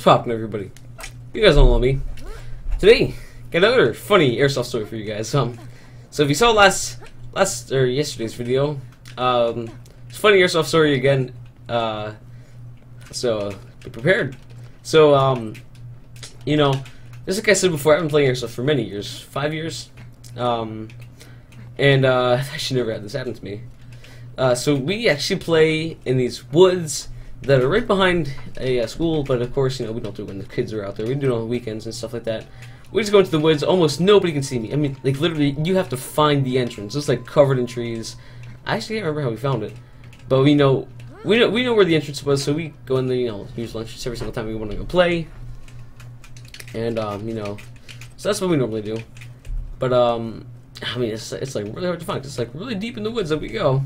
poppin', everybody? You guys don't know me. Today, got another funny airsoft story for you guys. So if you saw last or yesterday's video, it's funny airsoft story again. So be prepared. So you know, just like I said before, I've been playing airsoft for many years, 5 years, and I actually never had this happen to me. So we actually play in these woods that are right behind a school, but of course, you know, we don't do it when the kids are out there. We do it on the weekends and stuff like that. We just go into the woods. Almost nobody can see me. I mean, like literally, you have to find the entrance. It's like covered in trees. I actually can't remember how we found it, but we know where the entrance was. So we go in there, you know, use lunch every single time we want to go play, and you know, so that's what we normally do. But I mean, it's like really hard to find. 'Cause it's like really deep in the woods that we go.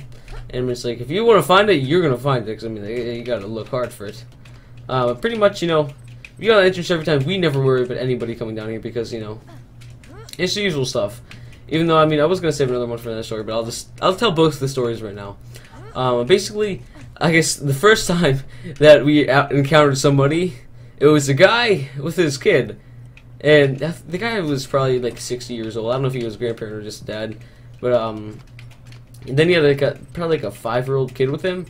And it's like, if you want to find it, you're going to find it. Because, I mean, you got to look hard for it. Pretty much, you know, you got an entrance every time. We never worry about anybody coming down here because, you know, it's the usual stuff. Even though, I mean, I was going to save another one for that story, but I'll tell both the stories right now. Basically, I guess the first time that we encountered somebody, it was a guy with his kid. And the guy was probably like 60 years old. I don't know if he was a grandparent or just a dad. But, and then he had like probably like a 5-year-old kid with him,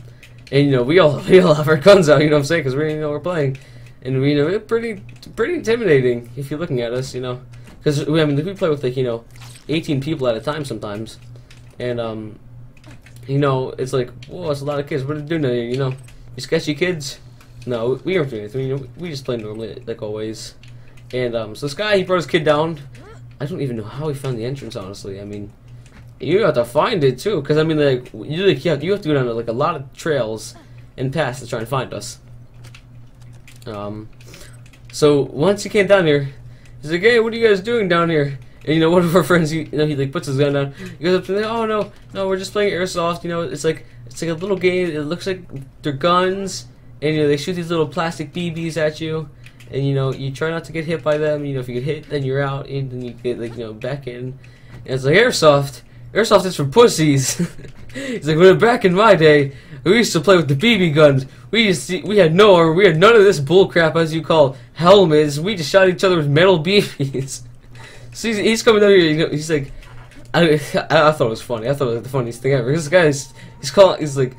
and you know we all have our guns out, you know what I'm saying, because we're playing, and we, you know, it's pretty intimidating if you're looking at us, you know, because I mean we play with like, you know, 18 people at a time sometimes, and you know, it's like, whoa, it's a lot of kids. What are they doing here, you know? You sketchy kids? No, we aren't doing anything. You know, we just play normally like always, and so this guy, he brought his kid down. I don't even know how he found the entrance, honestly. I mean, you have to find it too, because I mean, like you have to go down like a lot of trails and paths to try and find us. So once he came down here, he's like, "Hey, what are you guys doing down here?" And you know, one of our friends, he like puts his gun down. He goes up to them, "Oh no, we're just playing airsoft. You know, it's like a little game. It looks like they're guns, and you know they shoot these little plastic BBs at you, and you know you try not to get hit by them. You know, if you get hit, then you're out, and then you get like, you know, back in. And it's like airsoft. Airsoft is for pussies." He's like, "Well, back in my day, we used to play with the BB guns. We had none of this bull crap, as you call helmets. We just shot each other with metal BBs." So he's coming down here. You know, he's like, I thought it was funny. I thought it was like the funniest thing ever. This guy he's like,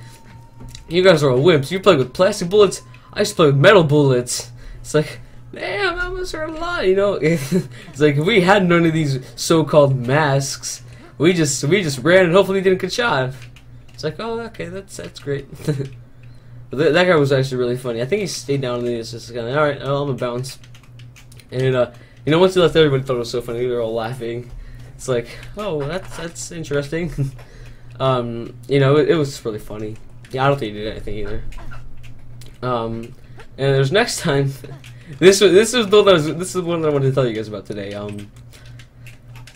"You guys are all wimps. You play with plastic bullets. I used to play with metal bullets." It's like, damn, that must hurt a lot, you know. It's like, if we had none of these so-called masks, we just ran and hopefully didn't get shot. It's like, oh, okay, that's great. But that guy was actually really funny. I think he stayed down and he was just kind of, all right, I'm gonna bounce. And you know, once he left, everybody thought it was so funny. They were all laughing. It's like, oh, that's interesting. You know, it was really funny. Yeah, I don't think he did anything either. And there's next time. This is one that I wanted to tell you guys about today.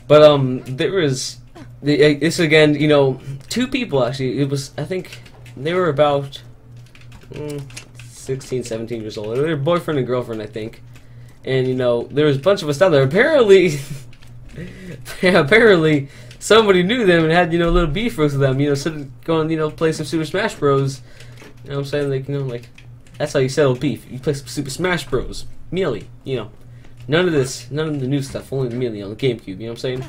There was this again, you know, 2 people actually. It was, I think they were about 16, 17 years old. They were boyfriend and girlfriend, I think. And you know, there was a bunch of us down there. Apparently, apparently somebody knew them and had, you know, a little beef with them. You know, instead of going, you know, play some Super Smash Bros. You know what I'm saying? Like, you know, like that's how you settle beef. You play some Super Smash Bros. Melee. You know, none of the new stuff. Only the Melee on the GameCube. You know what I'm saying?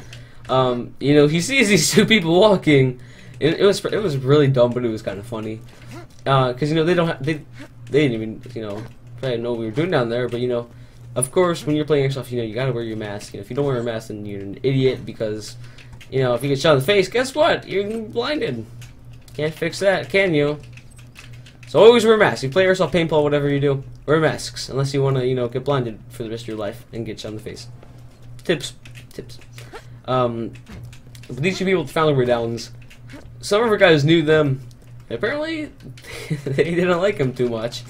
You know, he sees these 2 people walking. It was really dumb, but it was kind of funny. Because you know they didn't even, you know, probably know what we were doing down there. But you know, of course, when you're playing airsoft, you know you gotta wear your mask. You know, if you don't wear a mask, then you're an idiot, because you know if you get shot in the face, guess what? You're blinded. Can't fix that, can you? So always wear a mask. You play airsoft, paintball, whatever you do, wear masks, unless you want to, you know, get blinded for the rest of your life and get shot in the face. Tips. But these 2 people found were downs. Some of our guys knew them. Apparently, they didn't like them too much,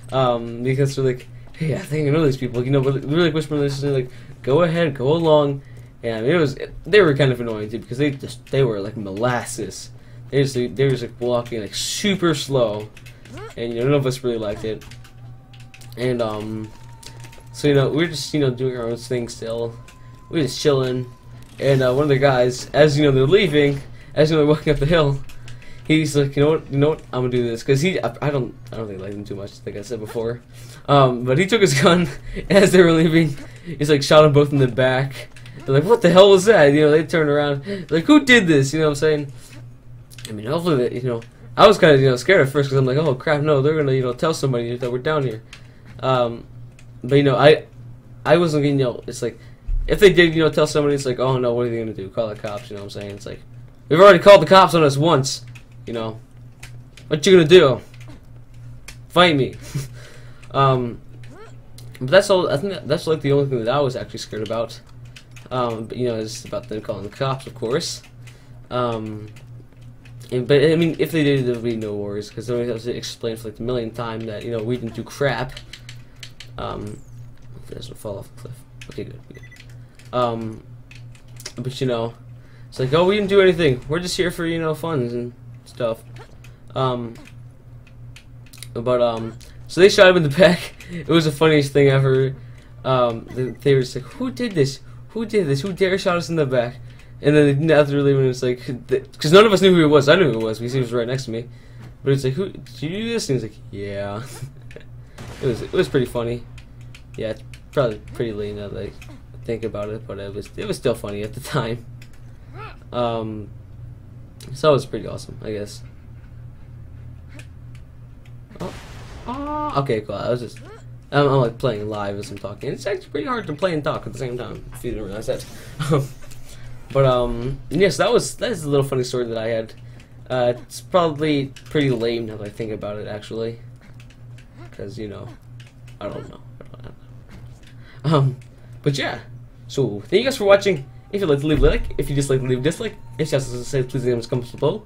because they're like, "Hey, I think I know these people." You know, but they're like whispering this, like, "Go ahead, go along." And they were kind of annoying too, because they were like molasses. They were just like walking like super slow, and you know, none of us really liked it. And so you know, we're just, you know, doing our own thing still. We're just chilling, and one of the guys, as you know, they're leaving, as you know, they're walking up the hill. he's like, you know what, I'm gonna do this, because I don't think I like him too much, like I said before. But he took his gun as they were leaving. He's like shot them both in the back. They're like, what the hell was that? You know, they turned around, like, who did this? You know what I'm saying? I mean, hopefully, you know, I was kind of scared at first because I'm like, oh crap, no, they're gonna tell somebody that we're down here. But you know, I wasn't gonna it's like, if they did tell somebody, it's like, oh no, what are they gonna do? Call the cops? You know what I'm saying? It's like, we've already called the cops on us once. You know, what you gonna do? Fight me? But that's all. I think that's like the only thing that I was actually scared about. But it's about them calling the cops, of course. But I mean, if they did, there would be no worries, because then we have to explain for like the millionth time that we didn't do crap. Hopefully it doesn't fall off the cliff. Okay, good. But it's like, oh, we didn't do anything. We're just here for fun and stuff. So they shot him in the back. It was the funniest thing ever. They were just like, who did this? Who did this? Who dare shot us in the back? And then after leaving, it's like, because none of us knew who it was. I knew who it was because he was right next to me. But it's like, who did you do this? And he's like, yeah. It was pretty funny. Yeah, it's probably pretty lame now that I think about it, but it was still funny at the time. So it was pretty awesome, I guess. Oh, okay, cool. I'm like playing live as I'm talking. It's actually pretty hard to play and talk at the same time, if you didn't realize that. But yes, that is a little funny story that I had. It's probably pretty lame now that I think about it, actually, because I don't know. But yeah. So thank you guys for watching. If you'd like to leave a like, if you dislike, leave a dislike. If you have something to say, please leave in the comments below.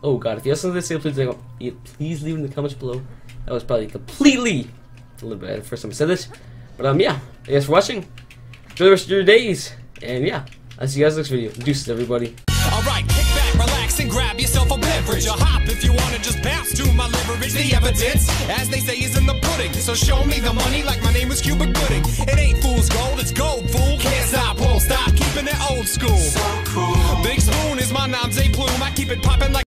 Oh god, if you have something to say, please leave in the comments below. That was probably completely a little bit the first time I said this. But yeah, thank you guys for watching. Enjoy the rest of your days. And yeah, I'll see you guys next video. Deuces, everybody. Alright, kick back, relax, and grab yourself a beverage. A hop if you wanna just bounce to my leverage. The evidence, as they say, is in the pudding. So show me the money like my name was Cuba.